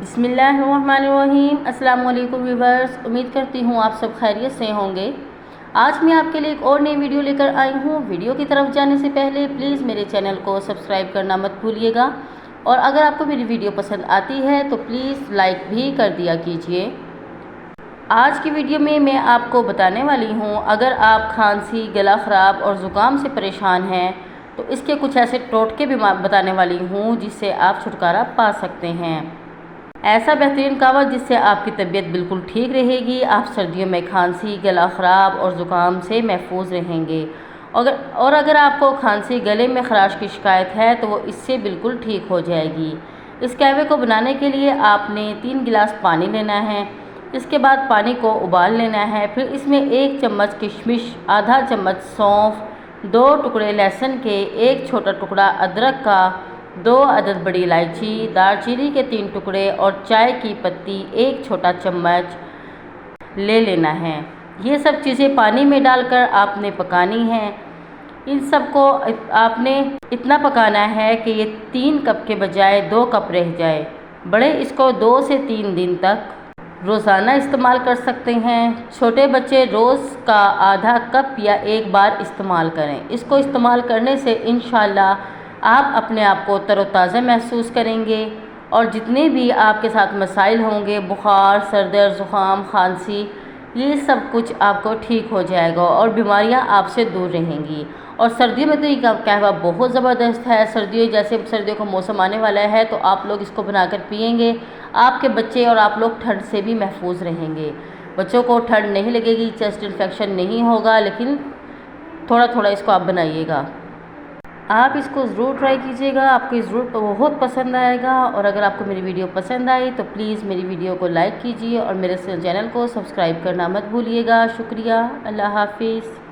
बिस्मिल्लाहिर्रहमानिर्रहीम। अस्सलाम वालेकुम व्यूअर्स, उम्मीद करती हूँ आप सब खैरियत से होंगे। आज मैं आपके लिए एक और नई वीडियो लेकर आई हूँ। वीडियो की तरफ जाने से पहले प्लीज़ मेरे चैनल को सब्सक्राइब करना मत भूलिएगा, और अगर आपको मेरी वीडियो पसंद आती है तो प्लीज़ लाइक भी कर दिया कीजिए। आज की वीडियो में मैं आपको बताने वाली हूँ, अगर आप खांसी, गला ख़राब और ज़ुकाम से परेशान हैं तो इसके कुछ ऐसे टोटके भी बताने वाली हूँ जिससे आप छुटकारा पा सकते हैं। ऐसा बेहतरीन कावा जिससे आपकी तबीयत बिल्कुल ठीक रहेगी, आप सर्दियों में खांसी, गला ख़राब और ज़ुकाम से महफूज रहेंगे। अगर आपको खांसी, गले में ख़राश की शिकायत है तो वो इससे बिल्कुल ठीक हो जाएगी। इस कहवे को बनाने के लिए आपने 3 गिलास पानी लेना है। इसके बाद पानी को उबाल लेना है। फिर इसमें 1 चम्मच किशमिश, आधा चम्मच सौंफ, 2 टुकड़े लहसुन के, 1 छोटा टुकड़ा अदरक का, 2 अदद बड़ी इलायची, दालचीनी के 3 टुकड़े और चाय की पत्ती 1 छोटा चम्मच ले लेना है। ये सब चीज़ें पानी में डालकर आपने पकानी है। इन सब को आपने इतना पकाना है कि ये 3 कप के बजाय 2 कप रह जाए। बड़े इसको 2 से 3 दिन तक रोज़ाना इस्तेमाल कर सकते हैं। छोटे बच्चे रोज़ का आधा कप या 1 बार इस्तेमाल करें। इसको इस्तेमाल करने से इंशाल्लाह आप अपने आप को तरोताज़ा महसूस करेंगे, और जितने भी आपके साथ मसाइल होंगे, बुखार, सर दर्द, ज़ुकाम, खांसी, ये सब कुछ आपको ठीक हो जाएगा और बीमारियां आपसे दूर रहेंगी। और सर्दियों में तो ये कहवा बहुत ज़बरदस्त है। सर्दियों का मौसम आने वाला है तो आप लोग इसको बनाकर पिएंगे, आपके बच्चे और आप लोग ठंड से भी महफूज रहेंगे। बच्चों को ठंड नहीं लगेगी, चेस्ट इन्फेक्शन नहीं होगा, लेकिन थोड़ा थोड़ा इसको आप बनाइएगा। आप इसको ज़रूर ट्राई कीजिएगा, आपको ज़रूर बहुत पसंद आएगा। और अगर आपको मेरी वीडियो पसंद आई तो प्लीज़ मेरी वीडियो को लाइक कीजिए और मेरे चैनल को सब्सक्राइब करना मत भूलिएगा। शुक्रिया। अल्लाह हाफिज़।